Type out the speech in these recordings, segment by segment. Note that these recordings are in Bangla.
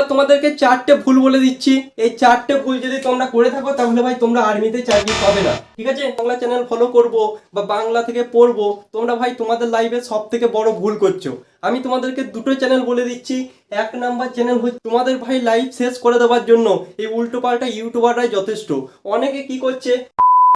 তোমাদেরকে চারটে ভুল বলে দিচ্ছি। এই চারটে ভুল যদি তোমরা করে থাকো তাহলে ভাই তোমরা আর্মিতে চাকরি পাবে না। ঠিক আছে, বাংলা চ্যানেল ফলো করবো বা বাংলা থেকে পড়বো, তোমরা ভাই তোমাদের লাইফে সব থেকে বড় ভুল করছো। আমি তোমাদেরকে দুটো চ্যানেল বলে দিচ্ছি। এক নাম্বার চ্যানেল হচ্ছে তোমাদের ভাই লাইফ শেষ করে দেওয়ার জন্য এই উল্টো পাল্টা ইউটিউবাররাই যথেষ্ট। অনেকে কি করছে,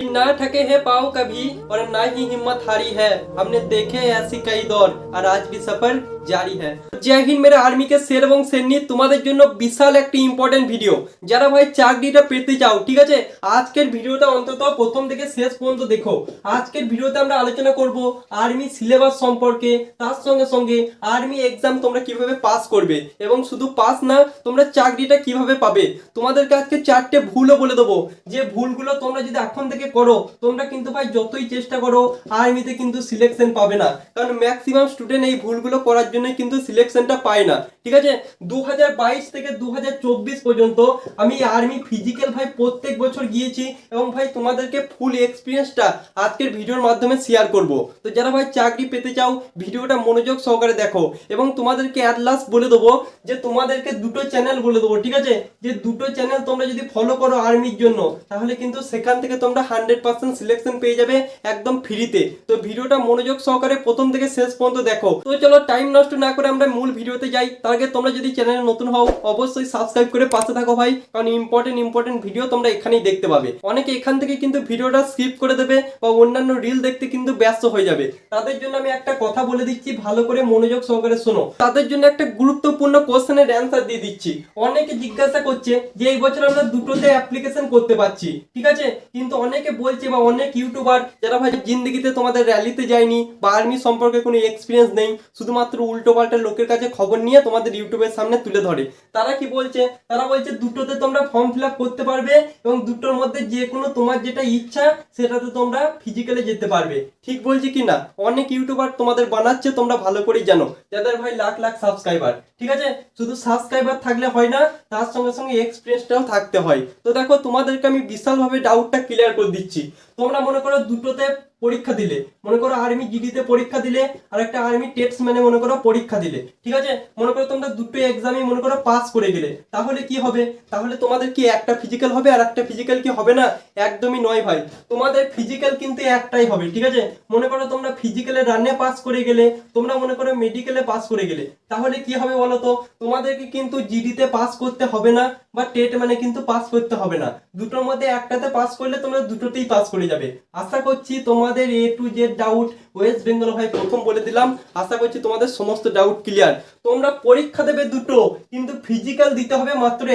ना ठके है पाँव कभी और ना ही हिम्मत हारी है, हमने देखे ऐसी कई दौर और आज भी सफर জারি হ্যাঁ। জয় হিন্দ মেরে আর্মিকে শের এবং শেরনি, তোমাদের জন্য বিশাল একটি ইম্পর্টেন্ট ভিডিও। যারা ভাই চাকরিটা পেতে চাও, ঠিক আছে, আজকের ভিডিওটা অন্তত প্রথম থেকে শেষ পর্যন্ত দেখো। আজকের ভিডিওতে আমরা আলোচনা করব আর্মি সিলেবাস সম্পর্কে, তার সঙ্গে সঙ্গে আর্মি এক্সাম তোমরা কিভাবে পাস করবে এবং শুধু পাস না, তোমরা চাকরিটা কিভাবে পাবে। তোমাদেরকে আজকে চারটে ভুলও বলে দেবো, যে ভুলগুলো তোমরা যদি এখন থেকে করো তোমরা কিন্তু ভাই যতই চেষ্টা করো আর্মিতে কিন্তু সিলেকশন পাবে না। কারণ ম্যাক্সিমাম স্টুডেন্ট এই ভুলগুলো করার জন্য কিন্তু সিলেকশনটা পায় না। ঠিক আছে, 2022 থেকে 2024 পর্যন্ত আমি আর্মি ফিজিক্যাল ভাই প্রত্যেক বছর গিয়েছি এবং ভাই তোমাদেরকে ফুল এক্সপিরিয়েন্সটা আজকের ভিডিওর মাধ্যমে শেয়ার করব। তো যারা ভাই চাকরি পেতে চাও ভিডিওটা মনোযোগ সহকারে দেখো এবং তোমাদেরকে অ্যাট লাস্ট বলে দেবো যে তোমাদেরকে দুটো চ্যানেল বলে দেবো। ঠিক আছে, যে দুটো চ্যানেল তোমরা যদি ফলো করো আর্মির জন্য তাহলে কিন্তু সেখান থেকে তোমরা 100% সিলেকশন পেয়ে যাবে একদম ফ্রিতে। তো ভিডিওটা মনোযোগ সহকারে প্রথম থেকে শেষ পর্যন্ত দেখো। তো চলো টাইম নষ্ট না করে আমরা মূল ভিডিওতে যাই। তার আগে তোমরা যদি চ্যানেলে নতুন হও অবশ্যই সাবস্ক্রাইব করে পাশে থাকো ভাই, কারণ ইম্পর্টেন্ট ভিডিও তোমরা এখানেই দেখতে পাবে। অনেকে এখান থেকে কিন্তু ভিডিওটা স্কিপ করে দেবে বা অন্যান্য রিল দেখতে কিন্তু ব্যস্ত হয়ে যাবে। তাদের জন্য আমি একটা কথা বলে দিচ্ছি, ভালো করে মনোযোগ সহকারে শোনো। তাদের জন্য একটা গুরুত্বপূর্ণ কোশ্চেনের অ্যান্সার দিয়ে দিচ্ছি। অনেকে জিজ্ঞাসা করছে যে এই বছর আমরা দুটোতে অ্যাপ্লিকেশন করতে পারছি, ঠিক আছে, কিন্তু অনেকে বলছে বা অনেক ইউটিউবার যারা ভাই জিন্দেগিতে তোমাদের র্যালিতে যায়নি বা আর্মি সম্পর্কে কোনো এক্সপিরিয়েন্স নেই, শুধুমাত্র উল্টো পাল্টা লোকের কাছে খবর নিয়ে তোমাদের ইউটিউবের সামনে তুলে ধরে, তারা কি বলছে, তারা বলছে দুটোতে তোমরা ফর্ম ফিল আপ করতে পারবে এবং দুটোর মধ্যে যে কোনো তোমার যেটা ইচ্ছা সেটাতে তোমরা ফিজিক্যালে যেতে পারবে। ঠিক বলছি কি না? অনেক ইউটিউবার তোমাদের বানাচ্ছে, তোমরা ভালো করেই জানো, যাদের ভাই লাখ লাখ সাবস্ক্রাইবার। ঠিক আছে, শুধু সাবস্ক্রাইবার থাকলে হয় না, তার সঙ্গে সঙ্গে এক্সপিরিয়েন্সটাও থাকতে হয়। তো দেখো তোমাদেরকে আমি বিশালভাবে ডাউটটা ক্লিয়ার করে দিচ্ছি। তোমরা মনে করো দুটোতে পরীক্ষা দিলে, মনে করো আর্মি জিডিতে পরীক্ষা দিলে আর একটা আর্মি টেস্ট মানে মনে করো পরীক্ষা দিলে, ঠিক আছে, মনে করো তোমরা দুটো এক্সামই মনে করো পাস করে গেলে, তাহলে কি হবে? তাহলে তোমাদের কি একটা ফিজিক্যাল হবে আর একটা ফিজিক্যাল কি হবে না? একদমই নয় ভাই, তোমাদের ফিজিক্যাল কিন্তু একটাই হবে। ঠিক আছে, মনে করো তোমরা ফিজিক্যালে রানে পাস করে গেলে, তোমরা মনে করো মেডিকেলে পাস করে গেলে, তাহলে কি হবে বলো তো? তোমাদেরকে কিন্তু জিডিতে পাস করতে হবে না বা টেট মানে কিন্তু পাস করতে হবে না। দুটোর মধ্যে একটাতে পাস করলে তোমরা দুটোতেই পাস করে যাবে। আশা করছি তোমাদের A to Z doubt West Bengal ভাই প্রথম বলে দিলাম। আশা করছি তোমাদের সমস্ত ডাউট ক্লিয়ার। তোমরা পরীক্ষা দেবে দুটো, কিন্তু ফিজিক্যাল দিতে হবে মাত্র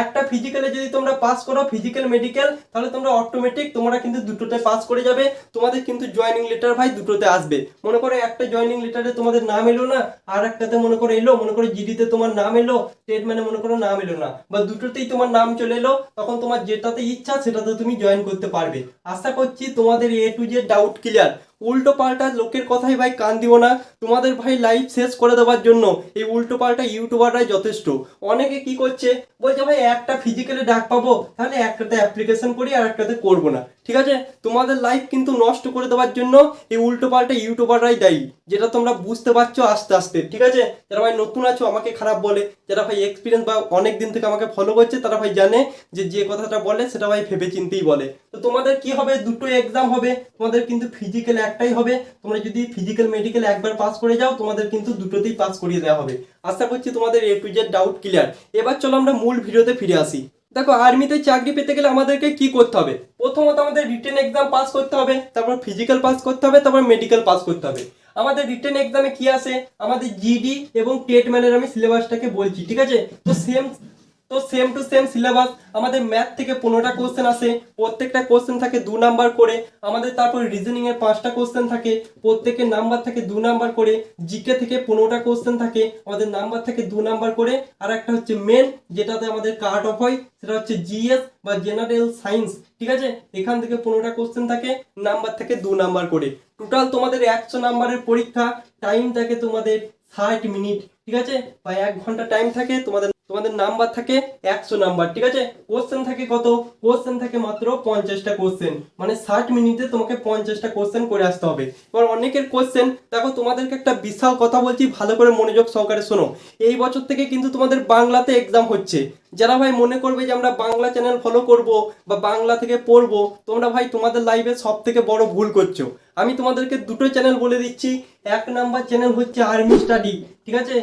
একটা ফিজিক্যালে যদি তোমরা পাস করো, ফিজিক্যাল মেডিকেল, তাহলে তোমরা অটোমেটিক তোমরা কিন্তু দুটোতে পাস করে যাবে। তোমাদের কিন্তু জয়েনিং লেটার ভাই দুটোতে আসবে। মনে করো একটা জয়েনিং লেটারে তোমাদের নাম এলো না, আর একটাতে মনে করো এলো, মনে করো জিডিতে তোমার নাম এলো, টেট মানে মনে করো নাম এলো না, বা দুটোতেই তোমার নাম চলে এলো, তখন তোমার যেটাতে ইচ্ছা সেটাতে তুমি জয়েন করতে পারবে। আশা করছি তোমাদের A to Z doubt clear. উল্টো পাল্টা লোকের কথাই ভাই কান দিও না। তোমাদের ভাই লাইফ শেষ করে দেওয়ার জন্য এই উল্টো পাল্টা ইউটিউবাররাই যথেষ্ট। অনেকে কি করছে, বলছে ভাই একটা ফিজিক্যালে ডাক পাবো, তাহলে একটাতে অ্যাপ্লিকেশন করি আর একটাতে করবো না। ঠিক আছে, তোমাদের লাইফ কিন্তু নষ্ট করে দেওয়ার জন্য এই উল্টো পাল্টা ইউটিউবাররাই দায়ী, যেটা তোমরা বুঝতে পারছো আস্তে আস্তে। ঠিক আছে, যারা ভাই নতুন আছো আমাকে খারাপ বলে, যারা ভাই এক্সপিরিয়েন্স বা অনেক দিন থেকে আমাকে ফলো করছে তারা ভাই জানে যে যে কথাটা বলে সেটা ভাই ভেবে চিন্তেই বলে। তো তোমাদের কি হবে, দুটো এক্সাম হবে, তোমাদের কিন্তু ফিজিক্যাল একটাই হবে। তোমরা যদি ফিজিক্যাল মেডিকেল একবার পাস করে যাও তোমাদের কিন্তু দুটোতেই পাস করিয়ে দেওয়া হবে। আশা করছি তোমাদের A to Z doubt clear. এবার চলো আমরা মূল ভিডিওতে ফিরে আসি। দেখো আর্মিতে চাকরি পেতে গেলে আমাদেরকে কি করতে হবে? প্রথমত আমাদের রিটেন এক্সাম পাস করতে হবে, তারপর ফিজিক্যাল পাস করতে হবে, তারপর মেডিকেল পাস করতে হবে। আমাদের রিটেন এক্সামে কি আসে, আমাদের জিডি এবং টেট ম্যানের আমি সিলেবাসটাকে বলছি। ঠিক আছে, তো সেম টু সেম সিলেবাস। আমাদের ম্যাথ থেকে 15টা কোশ্চেন আসে, প্রত্যেকটা কোশ্চেন থাকে 2 নাম্বার করে। আমাদের তারপর রিজনিং এর 5টা কোশ্চেন থাকে, প্রত্যেকের নাম্বার থাকে 2 নাম্বার করে। জিকে থেকে 15টা কোশ্চেন থাকে, আমাদের নাম্বার থাকে 2 নাম্বার করে। আর একটা হচ্ছে মেন, যেটাতে আমাদের কাট অফ হয়, সেটা হচ্ছে জিএস বা জেনারেল সায়েন্স। ঠিক আছে, এখান থেকে 15টা কোশ্চেন থাকে, নাম্বার থাকে 2 নাম্বার করে। টোটাল তোমাদের 100 নাম্বারের পরীক্ষা। টাইম থাকে তোমাদের 60 মিনিট। ঠিক আছে, বা 1 ঘন্টা টাইম থাকে তোমাদের। তোমাদের নাম্বার থাকে 100 নাম্বার, ঠিক আছে। কোশ্চেন থাকে কত? কোশ্চেন থাকে মাত্র 50টা কোশ্চেন, মানে 60 মিনিটে তোমাকে 50টা কোশ্চেন করে আসতে হবে। এবার অনেকের কোশ্চেন দেখো, তোমাদেরকে একটা বিশাল কথা বলছি, ভালো করে মনোযোগ সহকারে শোনো। এই বছর থেকে কিন্তু তোমাদের বাংলাতে এক্সাম হচ্ছে। যারা ভাই মনে করবে যে আমরা বাংলা চ্যানেল ফলো করব বা বাংলা থেকে পড়বো, তোমরা ভাই তোমাদের লাইফে সব থেকে বড় ভুল করছো। আমি তোমাদেরকে দুটো চ্যানেল বলে দিচ্ছি। এক নাম্বার চ্যানেল হচ্ছে আর্মি স্টাডি, ঠিক আছে,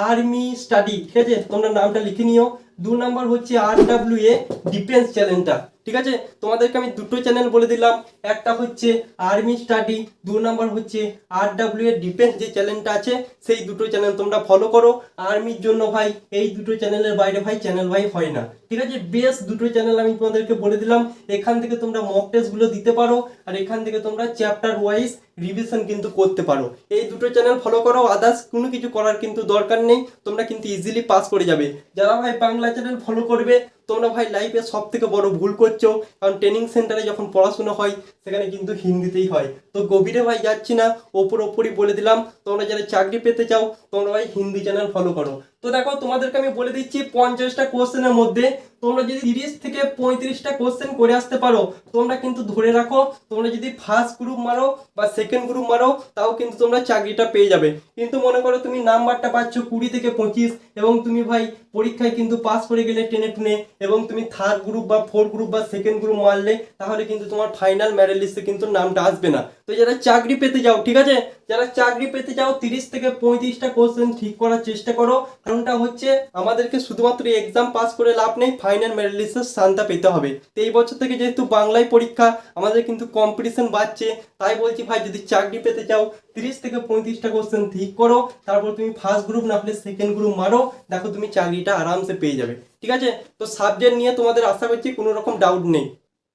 আর্মি স্টাডি, ঠিক আছে, তোমরা নামটা লিখে নিও। 2 নাম্বার হচ্ছে RWA ডিফেন্স চ্যানেলটা, ঠিক আছে। তোমাদেরকে আমি দুটো চ্যানেল বলে দিলাম, একটা হচ্ছে আর্মি স্টাডি, 2 নাম্বার হচ্ছে RWA ডিফেন্স যে চ্যানেলটা আছে, সেই দুটো চ্যানেল তোমরা ফলো করো। আর্মির জন্য ভাই এই দুটো চ্যানেলের বাইরে ভাই চ্যানেল ভাই হয় না, ঠিক আছে। বেশ দুটো চ্যানেল আমি তোমাদেরকে বলে দিলাম, এখান থেকে তোমরা মক টেস্ট গুলো দিতে পারো, আর এখান থেকে তোমরা চ্যাপ্টার ওয়াইজ রিভিশন কিন্তু করতে পারো। এই দুটো চ্যানেল ফলো করো, আদার্স কোনো কিছু করার কিন্তু দরকার নেই, তোমরা কিন্তু ইজিলি পাস করে যাবে। যারা ভাই বাংলা চ্যানেল ফলো করবে, তোমরা ভাই লাইফে সব থেকে বড় ভুল করছো, কারণ ট্রেনিং সেন্টারে যখন পড়াশোনা হয় সেখানে কিন্তু হিন্দিতেই হয়। তো গভীরে ভাই যাচ্ছি না, ওপরই বলে দিলাম, তোমরা যারা চাকরি পেতে চাও তোমরা ভাই হিন্দি চ্যানেল ফলো করো। তো দেখো, তোমাদেরকে আমি বলে দিচ্ছি 50টা কোশ্চেনের মধ্যে তোমরা যদি 30 থেকে 35টা কোশ্চেন করে আসতে পারো, তোমরা কিন্তু ধরে রাখো, তোমরা যদি ফার্স্ট গ্রুপ মারো বা সেকেন্ড গ্রুপ মারো, তাও কিন্তু তোমরা চাকরিটা পেয়ে যাবে। কিন্তু মনে করো তুমি নাম্বারটা পাচ্ছ 20 থেকে 25, এবং তুমি ভাই পরীক্ষায় কিন্তু পাস করে গেলে টেনে টুনে, এবং তুমি থার্ড গ্রুপ বা ফোর্থ গ্রুপ বা সেকেন্ড গ্রুপ মারলে, তাহলে কিন্তু তোমার ফাইনাল মেরিট লিস্টে কিন্তু নামটা আসবে না। তো যারা চাকরি পেতে যাও, ঠিক আছে, যারা চাকরি পেতে চাও 30 থেকে 35টা কোশ্চেন ঠিক করার চেষ্টা করো। কারণটা হচ্ছে আমাদেরকে শুধুমাত্র এক্সাম পাস করে লাভ নেই, ফাইনাল মেরিট লিস্টের স্থানটা পেতে হবে। তো এই বছর থেকে যেহেতু বাংলায় পরীক্ষা, আমাদের কিন্তু কম্পিটিশন বাড়ছে, তাই বলছি ভাই যদি চাকরি পেতে চাও 30 থেকে 35টা কোশ্চেন ঠিক করো, তারপর তুমি ফার্স্ট গ্রুপ না হলে সেকেন্ড গ্রুপ মারো, দেখো তুমি চাকরিটা আরামসে পেয়ে যাবে, ঠিক আছে। তো সাবজেক্ট নিয়ে তোমাদের আশা করছি কোনো রকম ডাউট নেই।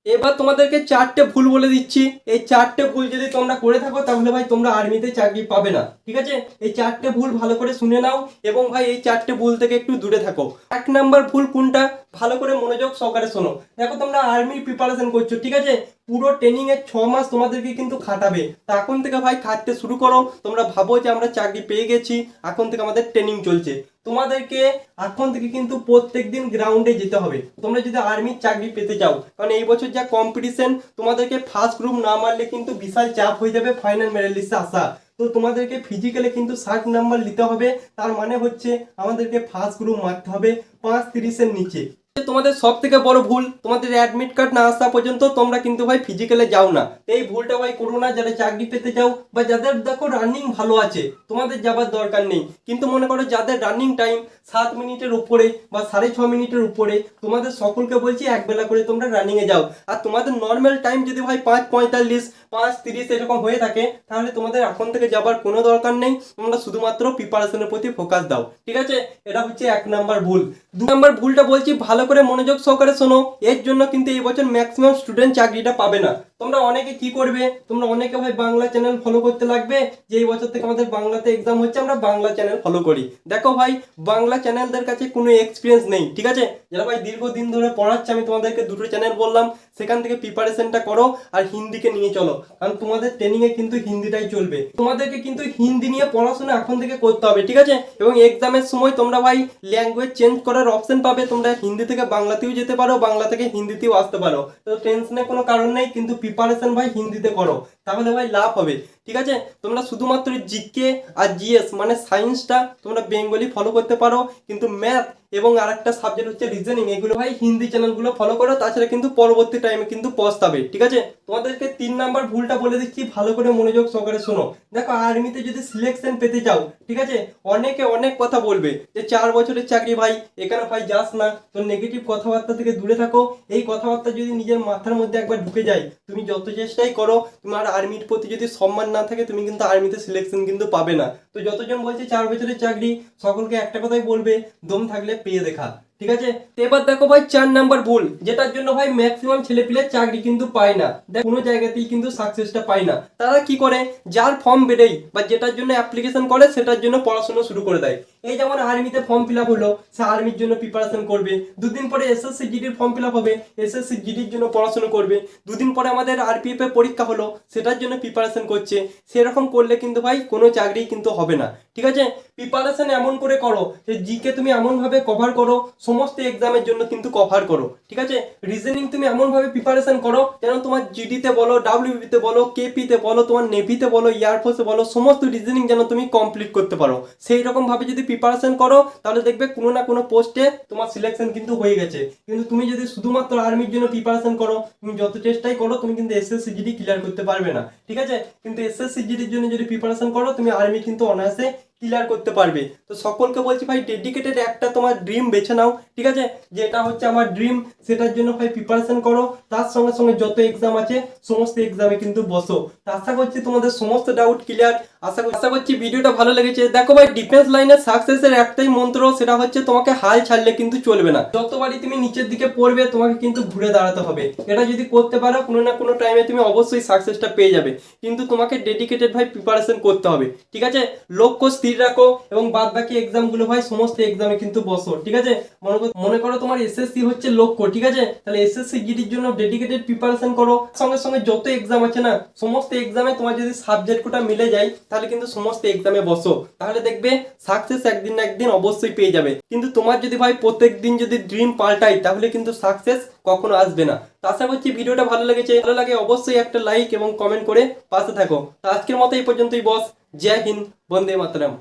এবার তোমাদেরকে 4টে ভুল বলে দিচ্ছি, এই 4টে ভুল যদি তোমরা করে থাকো তাহলে ভাই তোমরা আর্মিতে চাকরি পাবে না, ঠিক আছে। এই 4টে ভুল ভালো করে শুনে নাও, এবং ভাই এই 4টে ভুল থেকে একটু দূরে থাকো। 1 নাম্বার ভুল কোনটা, ভালো করে মনোযোগ সহকারে শোনো। দেখো, তোমরা আর্মির প্রিপারেশন করছো, ঠিক আছে, পুরো ট্রেনিং এর 6 মাস তোমাদেরকে কিন্তু খাটাবে। তা এখন থেকে ভাই খাটতে শুরু করো। তোমরা ভাবো যে আমরা চাকরি পেয়ে গেছি, এখন থেকে আমাদের ট্রেনিং চলছে। তোমাদেরকে এখন থেকে কিন্তু প্রত্যেকদিন গ্রাউন্ডে যেতে হবে, তোমরা যদি আর্মির চাকরি পেতে চাও। কারণ এই বছর যা কম্পিটিশন, তোমাদেরকে ফার্স্ট গ্রুপ না মারলে কিন্তু বিশাল চাপ হয়ে যাবে ফাইনাল মেরিট লিস্টে আসা। তো তোমাদেরকে ফিজিক্যালে কিন্তু 60 নাম্বার নিতে হবে, তার মানে হচ্ছে আমাদেরকে ফার্স্ট গ্রুপ মারতে হবে 530-এর নিচে। তোমাদের সব থেকে বড় ভুল, তোমাদের অ্যাডমিট কার্ড না আসা পর্যন্ত তোমরা কিন্তু ভাই ফিজিক্যালে যাও না। এই ভুলটা ভাই করো না, যারা চাকরি পেতে চাও বা যাদের দেখো রানিং ভালো আছে, তোমাদের যাবার দরকার নেই। কিন্তু মনে করো যাদের রানিং টাইম 7 মিনিটের উপরে বা 6.5 মিনিটের উপরে, তোমাদের সকলকে বলছি একবেলা করে তোমরা রানিং এ যাও। আর তোমাদের নর্মাল টাইম যদি ভাই 5:45, 5:30 এরকম হয়ে থাকে, তাহলে তোমাদের এখন থেকে যাবার কোনো দরকার নেই, তোমরা শুধুমাত্র প্রিপারেশনের প্রতি ফোকাস দাও, ঠিক আছে। এটা হচ্ছে 1 নাম্বার ভুল। 2 নাম্বার ভুলটা বলছি, ভালো করে মনোযোগ সহকারে শোনো। এর জন্য কিন্তু এই বছর ম্যাক্সিমাম স্টুডেন্ট চাকরিটা পাবে না। তোমরা অনেকে কি করবে, তোমরা অনেকে ভাই বাংলা চ্যানেল ফলো করতে লাগবে, যে এই বছর থেকে আমাদের বাংলাতে এক্সাম হচ্ছে, আমরা বাংলা চ্যানেল ফলো করি। দেখো ভাই, বাংলা চ্যানেলদের কাছে কোনো এক্সপিরিয়েন্স নেই, ঠিক আছে। যারা ভাই দীর্ঘদিন ধরে পড়াচ্ছে, আমি তোমাদেরকে দুটো চ্যানেল বললাম, সেখান থেকে প্রিপারেশনটা করো, আর হিন্দিকে নিয়ে চলো, কারণ তোমাদের ট্রেনিং এ কিন্তু হিন্দিটাই চলবে। তোমাদেরকে কিন্তু হিন্দি নিয়ে পড়াশোনা এখন থেকে করতে হবে, ঠিক আছে। এবং এক্সামের সময় তোমরা ভাই ল্যাঙ্গুয়েজ চেঞ্জ করার অপশন পাবে, তোমরা হিন্দি থেকে বাংলাতেও যেতে পারো, বাংলা থেকে হিন্দিতেও আসতে পারো। তো টেনশনের কোনো কারণ নেই, কিন্তু প্রিপারেশন ভাই হিন্দিতে করো, তাহলে ভাই লাভ হবে, ঠিক আছে। তোমরা শুধুমাত্র জিকে আর জিএস মানে সায়েন্সটা তোমরা বেঙ্গলি ফলো করতে পারো, কিন্তু ম্যাথ এবং আরেকটা সাবজেক্ট হচ্ছে রিজনিং, এগুলো ভাই হিন্দি চ্যানেলগুলো ফলো করো, তাছাড়া কিন্তু পরবর্তী টাইমে কিন্তু পস্তাবে, ঠিক আছে। তোমাদেরকে 3 নাম্বার ভুলটা বলে দিচ্ছি, ভালো করে মনোযোগ সহকারে শোনো। দেখো, আর্মিতে যদি সিলেকশন পেতে চাও, ঠিক আছে, অনেকে অনেক কথা বলবে যে 4 বছরের চাকরি ভাই, এখানে ভাই যাস না, তো নেগেটিভ কথাবার্তা থেকে দূরে থাকো। এই কথাবার্তা যদি নিজের মাথার মধ্যে একবার ঢুকে যায়, তুমি যত চেষ্টাই করো, তোমার আর্মির প্রতি যদি সম্মান না থাকে, তুমি কিন্তু আর্মিতে সিলেকশন কিন্তু পাবে না। তো যতজন বলছে 4 বছরের চাকরি, সকলকে একটা কথাই বলবে, দম থাকলে পেয়ে দেখা, ঠিক আছে। এবার দেখো ভাই 4 নাম্বার ভুল, যেটার জন্য ভাই ম্যাক্সিমাম ছেলেপিলে চাকরি কিন্তু পায় না, কোনো জায়গাতেই কিন্তু সাকসেসটা পায় না। তারা কি করে, যার ফর্ম বেড়েই বা যেটার জন্য অ্যাপ্লিকেশন করে সেটার জন্য পড়াশোনা শুরু করে দেয়। এই যেমন আর্মিতে ফর্ম ফিল আপ হলো, সে আর্মির জন্য প্রিপারেশন করবে, দুদিন পরে এসএসসি জিডির ফর্ম ফিল আপ হবে, এসএসসি জিডির জন্য পড়াশোনা করবে, দুদিন পরে আমাদের আরপিএফ এর পরীক্ষা হলো, সেটার জন্য প্রিপারেশন করছে। সেরকম করলে কিন্তু ভাই কোনো চাকরি কিন্তু হবে না, ঠিক আছে। প্রিপারেশন এমন করে করো যে জিকে তুমি এমনভাবে কভার করো, সমস্ত এক্সামের জন্য কিন্তু কভার করো, ঠিক আছে। রিজনিং তুমি এমনভাবে প্রিপারেশন করো যেন তোমার জিডিতে বলো, ডাব্লিউবিতে বলো, কেপিতে বলো, তোমার নেভিতে বলো, এয়ারফোর্সে বলো, সমস্ত রিজনিং যেন তুমি কমপ্লিট করতে পারো। সেই রকম ভাবে যদি প্রিপারেশন করো তাহলে দেখবে কোনো না কোনো পোস্টে তোমার সিলেকশন কিন্তু হয়ে গেছে। কিন্তু তুমি যদি শুধুমাত্র আর্মির জন্য প্রিপারেশন করো, তুমি যত চেষ্টাই করো তুমি কিন্তু এসএসসি জিডি ক্লিয়ার করতে পারবে না, ঠিক আছে। কিন্তু এসএসসি জিডির জন্য যদি প্রিপারেশন করো তুমি আর্মি কিন্তু অনায়াসে ক্লিয়ার করতে পারবে। তো সকলকে বলছি ভাই ডেডিকেটেড একটা তোমার ড্রিম বেছে নাও, ঠিক আছে। যেটা হচ্ছে আমার ড্রিম, সেটার জন্য ভাই প্রিপারেশন করো, তার সঙ্গে সঙ্গে যত এক্সাম আছে সমস্ত এক্সামে কিন্তু বসো। তো আশা করছি তোমাদের সমস্ত ডাউট ক্লিয়ার। আশা করছি ভিডিওটা ভালো লেগেছে। দেখো ভাই ডিফেন্স লাইনের সাকসেসের একটাই মন্ত্র, সেটা হচ্ছে তোমাকে হাল ছাড়লে কিন্তু চলবে না। যতবারই তুমি নিচের দিকে পড়বে তোমাকে কিন্তু ঘুরে দাঁড়াতে হবে। এটা যদি করতে পারো কোনো না কোনো টাইমে তুমি অবশ্যই সাকসেসটা পেয়ে যাবে। কিন্তু তোমাকে ডেডিকেটেড ভাই প্রিপারেশন করতে হবে, ঠিক আছে। লক্ষ্য স্থির রাখো এবং বাদ বাকি এক্সামগুলো ভাই সমস্ত এক্সামে কিন্তু বসো, ঠিক আছে। মনে করো তোমার এসএসসি হচ্ছে লক্ষ্য, ঠিক আছে, তাহলে এসএসসি জিডির জন্য ডেডিকেটেড প্রিপারেশন করো। সঙ্গে সঙ্গে যত এক্সাম আছে না সমস্ত এক্সামে তোমার যদি সাবজেক্ট কোটা মিলে যায় তাহলে কিন্তু সমস্ত এক্সামে বসো, তাহলে দেখবে সাকসেস একদিন না একদিন অবশ্যই পেয়ে যাবে। কিন্তু তোমার যদি ভাই প্রত্যেক দিন যদি ড্রিম পাল্টাই তাহলে কিন্তু সাকসেস কখনো আসবে না। তো আশা করছি ভিডিওটা ভালো লেগেছে, ভালো লাগে অবশ্যই একটা লাইক এবং কমেন্ট করে পাশে থাকো। তো আজকের মতো এই পর্যন্তই বস। জয় হিন্দ, বন্দে মাতরম।